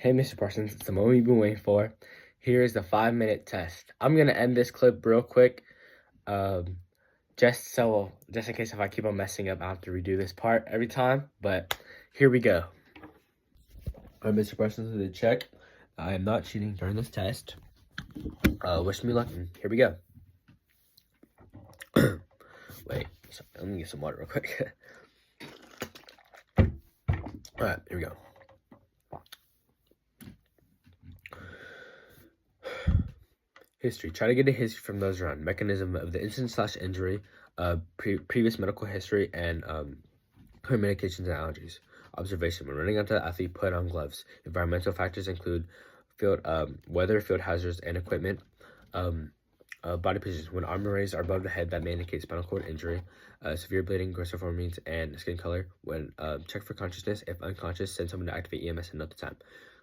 Hey, Mr. Parsons, it's the moment you've been waiting for. Here's the 5-minute test. I'm going to end this clip real quick, just in case if I keep on messing up, I have to redo this part every time, but here we go. All right, Mr. Parsons, to check. I am not cheating during this test. Wish me luck, and here we go. Wait, let me get some water real quick. All right, here we go. History. Try to get a history from those around. Mechanism of the incident/injury, previous medical history, and current medications and allergies. Observation. When running onto the athlete, put on gloves. Environmental factors include weather, field hazards, and equipment. Body position. When arm raised are above the head, that may indicate spinal cord injury. Severe bleeding, gross deformities, and skin color. When check for consciousness. If unconscious, send someone to activate EMS and note the time.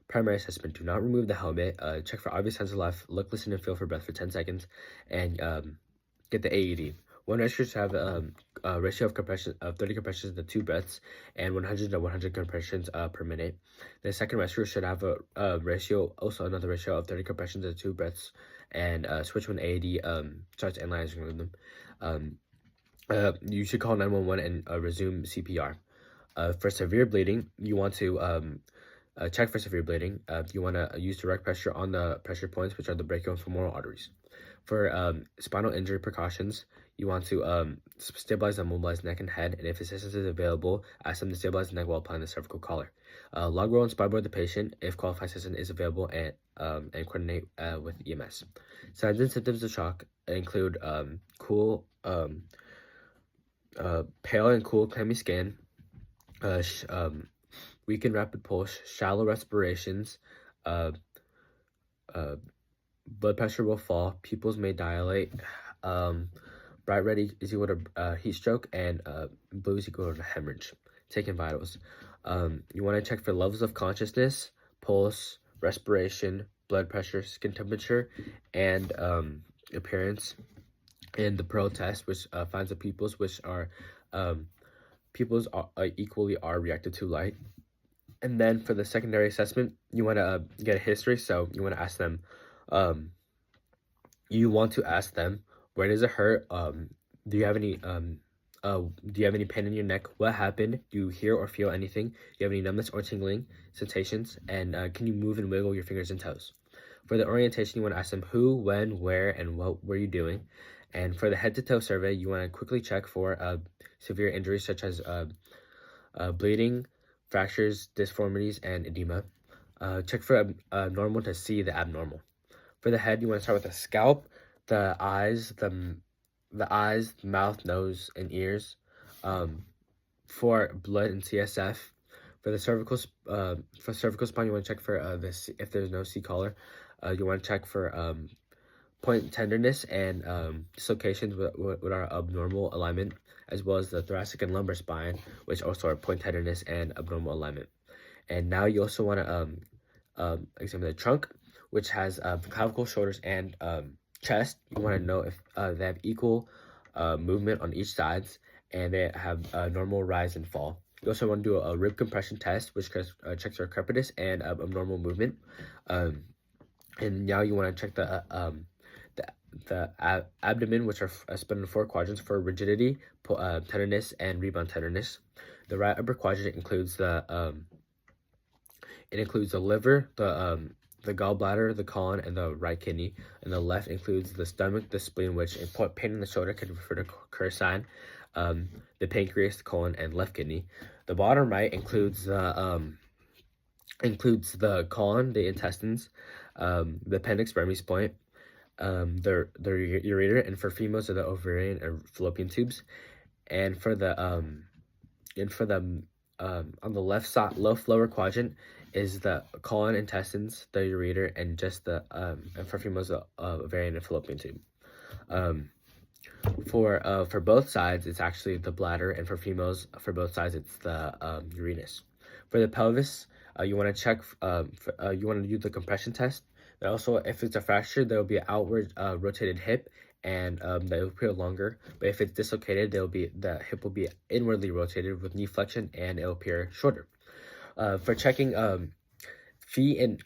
Primary assessment. Do not remove the helmet. Check for obvious signs of life. Look, listen, and feel for breath for 10 seconds. And get the AED. One rescue should have a ratio of compression of 30 compressions to 2 breaths and 100 to 100 compressions per minute. The second rescue should have a ratio, also another ratio of 30 compressions to 2 breaths, and switch when AED starts analyzing them. You should call 911 and resume CPR. For severe bleeding, you want to check for severe bleeding. You want to use direct pressure on the pressure points, which are the brachial and femoral arteries. For spinal injury precautions, you want to stabilize and mobilize neck and head, and if assistance is available, ask them to stabilize the neck while applying the cervical collar. Log roll and spy board the patient if qualified assistance is available, and coordinate with EMS. Signs and symptoms of shock include pale and cool clammy skin, weak and rapid pulse, shallow respirations, blood pressure will fall, pupils may dilate, bright red is equal to heat stroke, and blue is equal to hemorrhage. Taking vitals. You want to check for levels of consciousness, pulse, respiration, blood pressure, skin temperature, and appearance. And the Pearl test, which finds the pupils, which are pupils equally are reactive to light. And then for the secondary assessment, you want to get a history. So you want to ask them, where does it hurt? Do you have any pain in your neck? What happened? Do you hear or feel anything? Do you have any numbness or tingling sensations? And can you move and wiggle your fingers and toes? For the orientation, you want to ask them who, when, where, and what were you doing? And for the head-to-toe survey, you want to quickly check for severe injuries such as bleeding, fractures, deformities, and edema. Check for normal to see the abnormal. For the head, you want to start with the scalp, the eyes, mouth, nose, and ears. For blood and CSF. For the cervical spine, you want to check for if there's no C-collar. You want to check for point tenderness and dislocations with our abnormal alignment, as well as the thoracic and lumbar spine, which also are point tenderness and abnormal alignment. And now you also want to examine the trunk, which has clavicle, shoulders, and chest. You want to know if they have equal movement on each sides, and they have normal rise and fall. You also want to do a rib compression test, which checks our crepitus and abnormal movement. And now you want to check the abdomen, which are split into 4 quadrants for rigidity, tenderness, and rebound tenderness. The right upper quadrant includes the liver, the gallbladder, the colon, and the right kidney. And the left includes the stomach, the spleen, which in pain in the shoulder can refer to Curacine, the pancreas, the colon, and left kidney. The bottom right includes the colon, the intestines, the appendix, Remy's point, the ureter, and for females are the ovarian and fallopian tubes. And for the on the left side, lower quadrant is the colon, intestines, the ureter, and just the and for females the ovarian and fallopian tube. For both sides, it's actually the bladder, and for females, for both sides, it's the uranus. For the pelvis, you want to check. You want to do the compression test. And also, if it's a fracture, there will be an outward rotated hip, and that will appear longer. But if it's dislocated, the hip will be inwardly rotated with knee flexion, and it will appear shorter. For checking feet and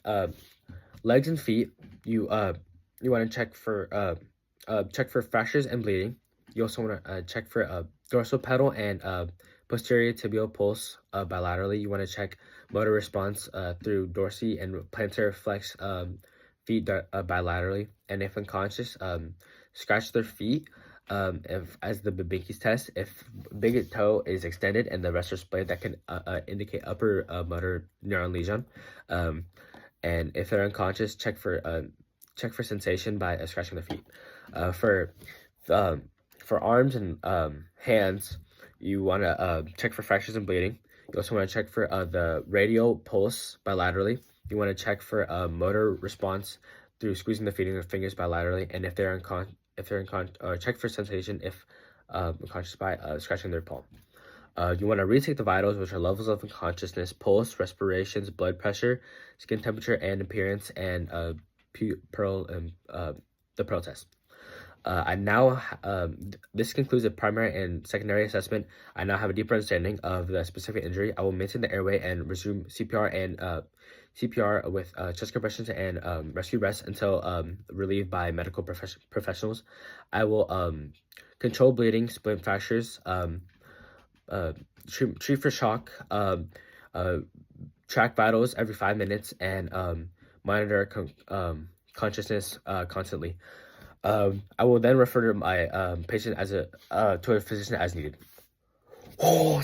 legs and feet, you want to check for fractures and bleeding. You also want to check for dorsal pedal and posterior tibial pulse bilaterally. You want to check motor response through dorsi and plantar flex feet bilaterally. And if unconscious, scratch their feet if as the Babinski's test. If big toe is extended and the rest are splayed, that can indicate upper motor neuron lesion. And if they're unconscious, check for sensation by scratching the feet. For arms and hands, you want to check for fractures and bleeding. You also want to check for the radial pulse bilaterally. You want to check for motor response through squeezing the fingers bilaterally, and if they're check for sensation if unconscious by scratching their palm. You want to retake the vitals, which are levels of consciousness, pulse, respirations, blood pressure, skin temperature and appearance, and the Pearl test. This concludes the primary and secondary assessment. I now have a deeper understanding of the specific injury. I will maintain the airway and resume CPR and CPR with chest compressions and rescue rest until relieved by medical professionals. I will control bleeding, splint fractures, treat for shock, track vitals every 5 minutes, and monitor consciousness constantly. I will then refer to my patient to a physician as needed. Oh,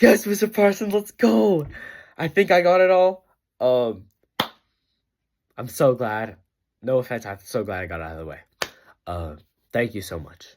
yes, Mr. Parsons, let's go. I think I got it all. I'm so glad. No offense, I'm so glad I got it out of the way. Thank you so much.